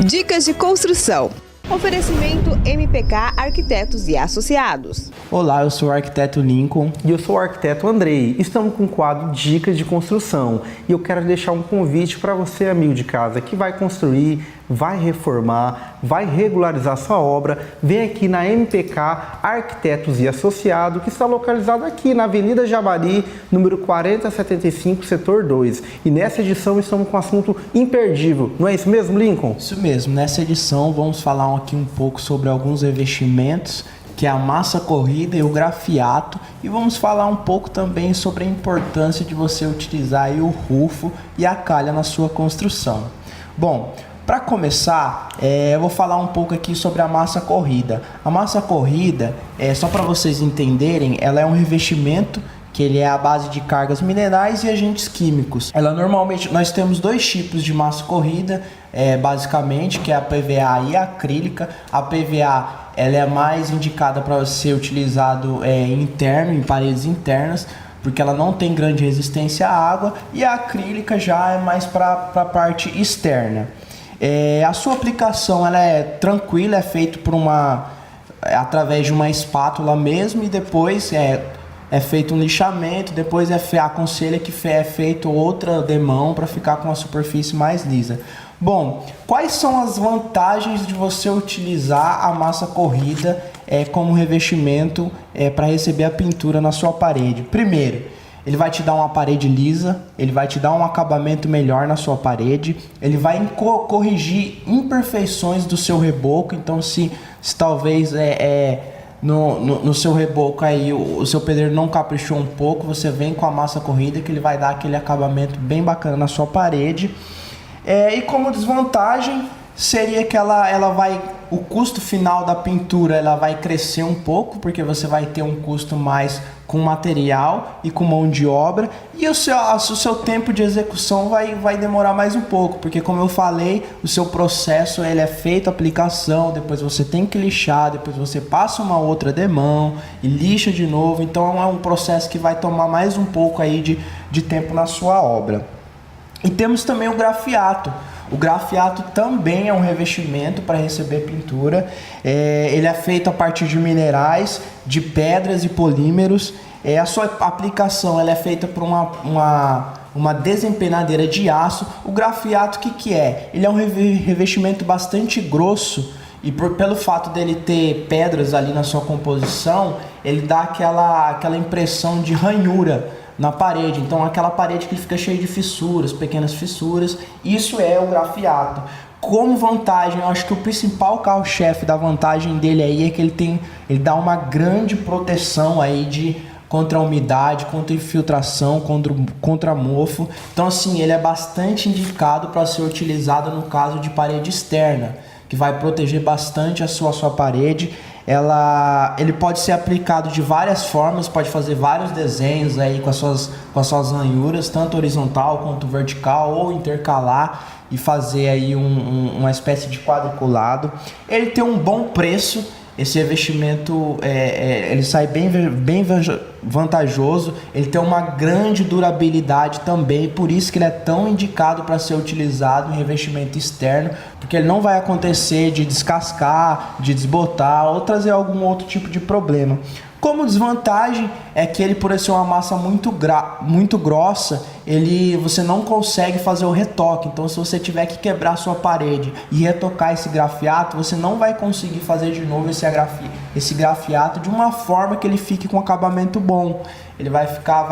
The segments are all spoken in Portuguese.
Dicas de construção. Oferecimento MPK Arquitetos e Associados. Olá, eu sou o arquiteto Lincoln. E eu sou o arquiteto Andrei. Estamos com o quadro Dicas de Construção. E eu quero deixar um convite para você, amigo de casa, que vai construir, vai reformar, vai regularizar sua obra. Vem aqui na MPK Arquitetos e Associados, que está localizado aqui na Avenida Javari, número 4075, setor 2. E nessa edição estamos com um assunto imperdível. Não é isso mesmo, Lincoln? Isso mesmo. Nessa edição vamos falar aqui um pouco sobre alguns revestimentos, que é a massa corrida e o grafiato, e vamos falar um pouco também sobre a importância de você utilizar aí o rufo e a calha na sua construção. Bom, para começar, eu vou falar um pouco aqui sobre a massa corrida. A massa corrida, só para vocês entenderem, ela é um revestimento que ele é à base de cargas minerais e agentes químicos. Normalmente, nós temos dois tipos de massa corrida, basicamente, que é a PVA e a acrílica. A PVA ela é mais indicada para ser utilizado interno, em paredes internas, porque ela não tem grande resistência à água, e a acrílica já é mais para a parte externa. A sua aplicação ela é tranquila, é feito através de uma espátula mesmo, e depois é feito um lixamento, depois aconselha que é feito outra demão para ficar com a superfície mais lisa. Bom, quais são as vantagens de você utilizar a massa corrida como revestimento para receber a pintura na sua parede? Primeiro, ele vai te dar uma parede lisa, ele vai te dar um acabamento melhor na sua parede, ele vai corrigir imperfeições do seu reboco. Então se talvez no seu reboco aí o seu pedreiro não caprichou um pouco, você vem com a massa corrida que ele vai dar aquele acabamento bem bacana na sua parede. E como desvantagem seria que o custo final da pintura ela vai crescer um pouco, porque você vai ter um custo mais com material e com mão de obra, e o seu tempo de execução vai demorar mais um pouco, porque como eu falei, o seu processo ele é feito a aplicação, depois você tem que lixar, depois você passa uma outra demão e lixa de novo, então é um processo que vai tomar mais um pouco aí de tempo na sua obra. E temos também o grafiato. O grafiato também é um revestimento para receber pintura. Ele é feito a partir de minerais, de pedras e polímeros. A sua aplicação ela é feita por uma desempenadeira de aço. O grafiato, o que é? Ele é um revestimento bastante grosso, e pelo fato dele ter pedras ali na sua composição, ele dá aquela impressão de ranhura na parede. Então aquela parede que fica cheia de fissuras, pequenas fissuras, isso é o grafiato. Como vantagem, eu acho que o principal carro-chefe da vantagem dele aí é que ele dá uma grande proteção aí contra a umidade, contra a infiltração, contra mofo. Então assim, ele é bastante indicado para ser utilizado no caso de parede externa, que vai proteger bastante a sua parede. Ele pode ser aplicado de várias formas, pode fazer vários desenhos aí com as suas ranhuras, tanto horizontal quanto vertical, ou intercalar e fazer aí uma espécie de quadriculado. Ele tem um bom preço. Esse revestimento ele sai bem vantajoso, ele tem uma grande durabilidade também, por isso que ele é tão indicado para ser utilizado em revestimento externo, porque ele não vai acontecer de descascar, de desbotar ou trazer algum outro tipo de problema. Como desvantagem é que ele, por ser uma massa muito grossa, você não consegue fazer o retoque. Então se você tiver que quebrar sua parede e retocar esse grafiato, você não vai conseguir fazer de novo esse grafiato de uma forma que ele fique com acabamento bom. Ele vai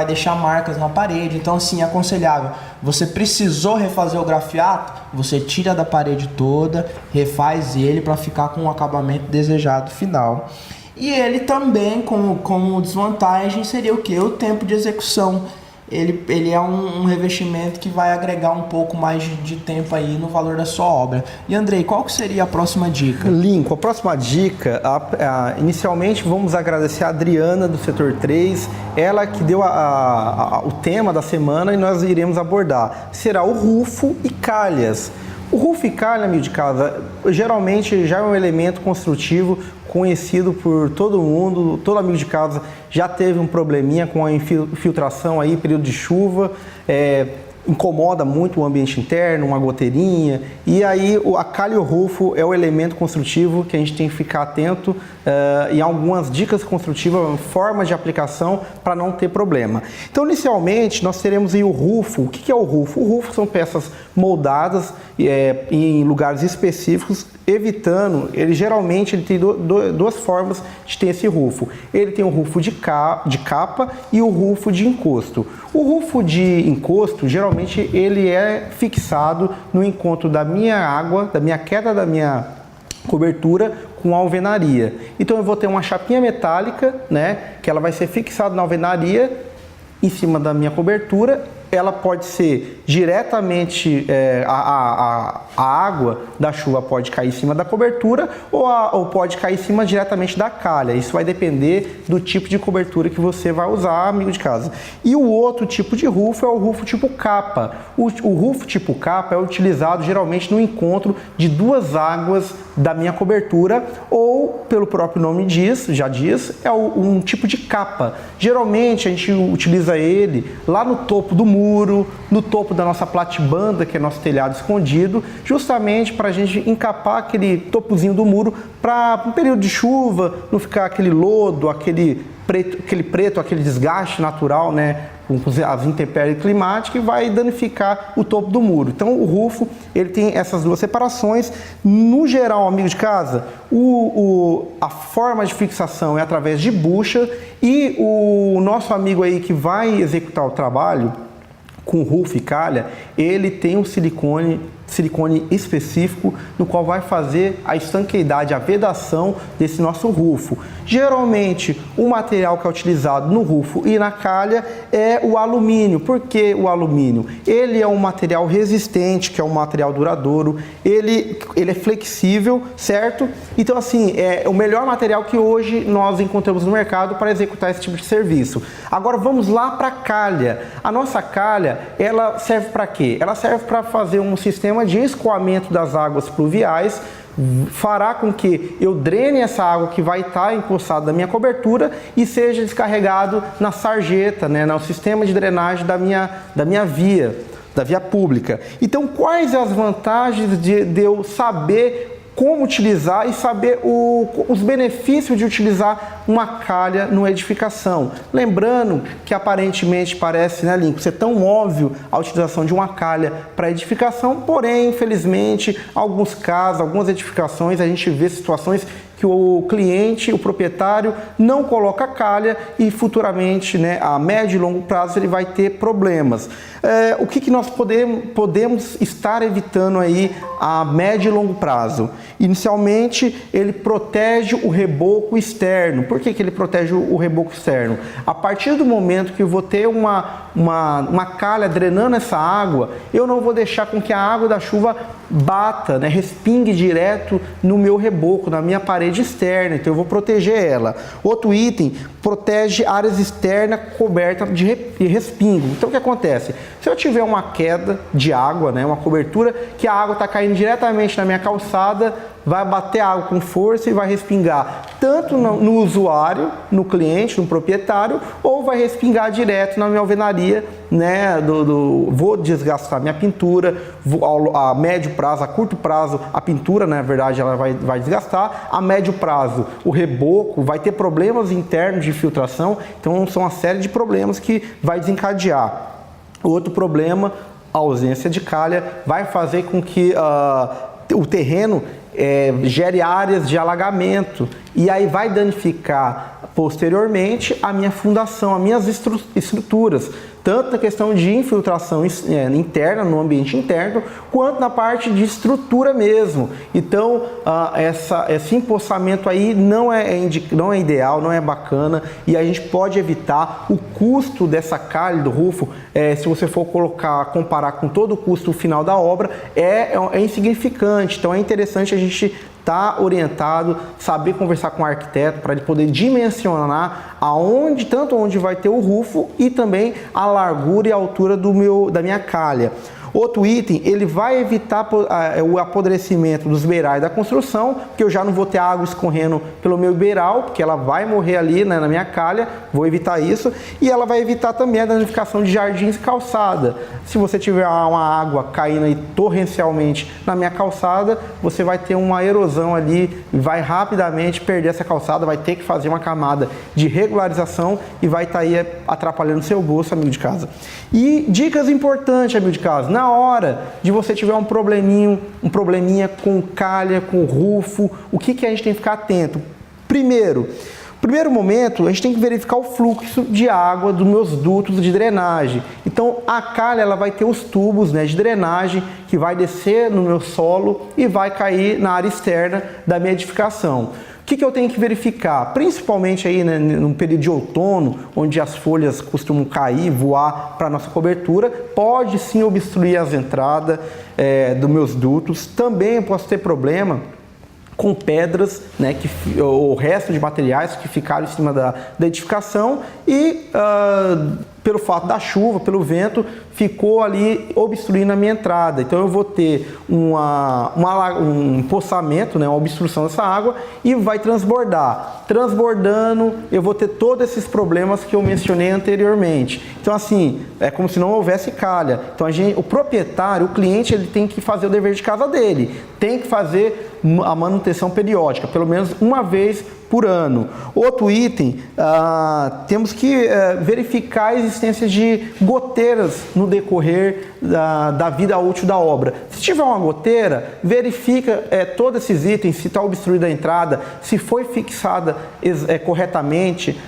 deixar marcas na parede. Então assim, é aconselhável, você precisou refazer o grafiato, você tira da parede toda, refaz ele para ficar com o acabamento desejado final. E ele também, como desvantagem, seria o que? O tempo de execução. Ele é um revestimento que vai agregar um pouco mais de tempo aí no valor da sua obra. E Andrei, qual que seria a próxima dica? Lincoln, a próxima dica, inicialmente vamos agradecer a Adriana do setor 3, ela que deu o tema da semana e nós iremos abordar. Será o rufo e calhas. O rufo e calha, amigo de casa, geralmente já é um elemento construtivo conhecido por todo mundo. Todo amigo de casa já teve um probleminha com a infiltração aí, período de chuva. incomoda muito o ambiente interno, uma goteirinha, e aí a calha e o rufo é o elemento construtivo que a gente tem que ficar atento e algumas dicas construtivas, formas de aplicação para não ter problema. Então, inicialmente, nós teremos aí o rufo. O que é o rufo? O rufo são peças moldadas em lugares específicos, evitando, geralmente ele tem duas formas de ter esse rufo. Ele tem o rufo de capa e o rufo de encosto. O rufo de encosto, geralmente ele é fixado no encontro da minha água, da minha queda da minha cobertura com a alvenaria. Então eu vou ter uma chapinha metálica, né, que ela vai ser fixada na alvenaria em cima da minha cobertura. Ela pode ser diretamente, a água da chuva pode cair em cima da cobertura ou pode cair em cima diretamente da calha. Isso vai depender do tipo de cobertura que você vai usar, amigo de casa. E o outro tipo de rufo é o rufo tipo capa. O rufo tipo capa é utilizado geralmente no encontro de duas águas da minha cobertura, ou, pelo próprio nome já diz, é um tipo de capa. Geralmente a gente utiliza ele lá no topo do muro, no topo da nossa platibanda, que é nosso telhado escondido, justamente para a gente encapar aquele topozinho do muro para um período de chuva, não ficar aquele lodo, aquele preto, aquele desgaste natural, né, com as intempéries climáticas, e vai danificar o topo do muro. Então o rufo, ele tem essas duas separações. No geral, amigo de casa, a forma de fixação é através de bucha, e o nosso amigo aí que vai executar o trabalho com rufo e calha, ele tem um silicone específico, no qual vai fazer a estanqueidade, a vedação desse nosso rufo. Geralmente, o material que é utilizado no rufo e na calha é o alumínio. Por que o alumínio? Ele é um material resistente, que é um material duradouro, ele é flexível, certo? Então, assim, é o melhor material que hoje nós encontramos no mercado para executar esse tipo de serviço. Agora, vamos lá para a calha. A nossa calha, ela serve para quê? Ela serve para fazer um sistema de escoamento das águas pluviais, fará com que eu drene essa água que vai estar encostada na minha cobertura e seja descarregado na sarjeta, né, no sistema de drenagem da minha via pública. Então, quais as vantagens de eu saber como utilizar e saber os benefícios de utilizar uma calha numa edificação? Lembrando que aparentemente parece, né, Lincoln, ser tão óbvio a utilização de uma calha para edificação, porém, infelizmente, alguns casos, algumas edificações, a gente vê situações que o cliente, o proprietário, não coloca calha e futuramente, né, a médio e longo prazo, ele vai ter problemas. O que nós podemos estar evitando aí a médio e longo prazo? Inicialmente, ele protege o reboco externo. Por que ele protege o reboco externo? A partir do momento que eu vou ter uma calha drenando essa água, eu não vou deixar com que a água da chuva bata, né, respingue direto no meu reboco, na minha parede externa. Então eu vou proteger ela. Outro item, protege áreas externas cobertas de respingo. Então o que acontece? Se eu tiver uma queda de água, né, uma cobertura, que a água está caindo diretamente na minha calçada, vai bater água com força e vai respingar tanto no usuário, no cliente, no proprietário, ou vai respingar direto na minha alvenaria, né, vou desgastar minha pintura, a médio prazo, a curto prazo, a pintura, na verdade, ela vai desgastar, a médio prazo, o reboco vai ter problemas internos de filtração, então são uma série de problemas que vai desencadear. Outro problema, a ausência de calha, vai fazer com que o terreno gere áreas de alagamento e aí vai danificar posteriormente a minha fundação, as minhas estruturas, tanto na questão de infiltração interna, no ambiente interno, quanto na parte de estrutura mesmo. Então, esse empossamento aí não é ideal, não é bacana, e a gente pode evitar o custo dessa calha do rufo. Se você for comparar com todo o custo final da obra, é insignificante. Então, é interessante a gente estar orientado, saber conversar com o arquiteto para ele poder dimensionar tanto onde vai ter o rufo e também a largura e a altura da minha calha. Outro item, ele vai evitar o apodrecimento dos beirais da construção, porque eu já não vou ter água escorrendo pelo meu beiral, porque ela vai morrer ali, né, na minha calha, vou evitar isso. E ela vai evitar também a danificação de jardins e calçada. Se você tiver uma água caindo aí torrencialmente na minha calçada, você vai ter uma erosão ali, vai rapidamente perder essa calçada, vai ter que fazer uma camada de regularização e vai estar aí atrapalhando o seu bolso, amigo de casa. E dicas importantes, amigo de casa, na hora de você tiver um probleminha com calha, com rufo, o que a gente tem que ficar atento? Primeiro momento, a gente tem que verificar o fluxo de água dos meus dutos de drenagem. Então, a calha ela vai ter os tubos, né, de drenagem que vai descer no meu solo e vai cair na área externa da minha edificação. O que eu tenho que verificar? Principalmente aí, né, no período de outono, onde as folhas costumam cair, voar para a nossa cobertura, pode sim obstruir as entradas dos meus dutos. Também eu posso ter problema com pedras, né, o resto de materiais que ficaram em cima da edificação e pelo fato da chuva, pelo vento, ficou ali obstruindo a minha entrada. Então eu vou ter um empoçamento, né, uma obstrução dessa água e vai transbordar. Transbordando, eu vou ter todos esses problemas que eu mencionei anteriormente. Então assim, é como se não houvesse calha. Então o proprietário, o cliente, ele tem que fazer o dever de casa dele. Tem que fazer a manutenção periódica, pelo menos uma vez por ano. Outro item, temos que verificar a existência de goteiras no decorrer da vida útil da obra. Se tiver uma goteira, verifica todos esses itens, se está obstruída a entrada, se foi fixada corretamente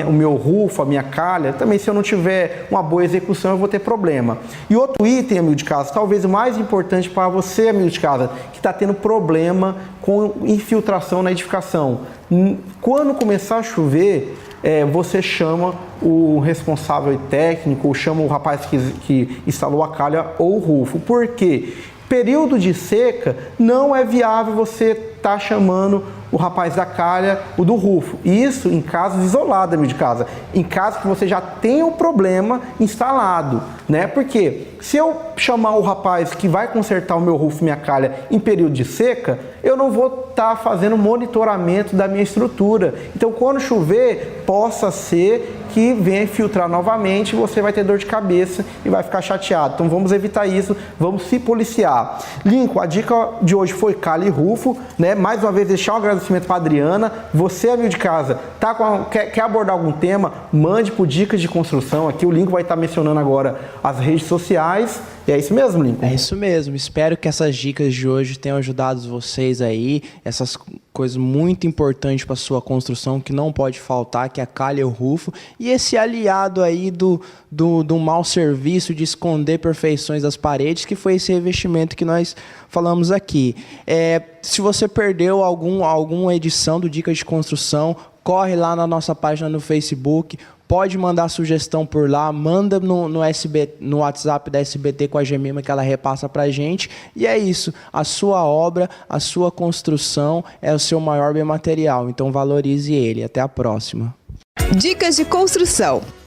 o meu rufo, a minha calha. Também, se eu não tiver uma boa execução, eu vou ter problema. E outro item, amigo de casa, talvez o mais importante para você, amigo de casa, que está tendo problema com infiltração na edificação. Quando começar a chover, você chama o responsável técnico, ou chama o rapaz que instalou a calha ou o rufo. Por quê? Período de seca, não é viável você estar chamando o rapaz da calha, o do rufo. Isso em casos isolados, amigo de casa. Em caso que você já tenha o problema instalado, né? Porque se eu chamar o rapaz que vai consertar o meu rufo, minha calha, em período de seca, eu não vou estar fazendo monitoramento da minha estrutura. Então, quando chover, possa ser que venha filtrar novamente, você vai ter dor de cabeça e vai ficar chateado. Então vamos evitar isso, vamos se policiar. Lincoln, a dica de hoje foi calha e rufo, né? Mais uma vez deixar um agradecimento para a Adriana. Você, amigo de casa, quer abordar algum tema, mande por Dicas de Construção. Aqui o Lincoln vai estar mencionando agora as redes sociais. E é isso mesmo, Lincoln? É isso mesmo. Espero que essas dicas de hoje tenham ajudado vocês aí. Essas coisas muito importantes para sua construção que não pode faltar, que é a calha e o rufo. E esse aliado aí do mau serviço de esconder perfeições das paredes, que foi esse revestimento que nós falamos aqui. Se você perdeu alguma edição do Dicas de Construção, corre lá na nossa página no Facebook. Pode mandar sugestão por lá, manda no WhatsApp da SBT com a Gemima que ela repassa pra gente. E é isso, a sua obra, a sua construção é o seu maior bem material, então valorize ele. Até a próxima. Dicas de Construção.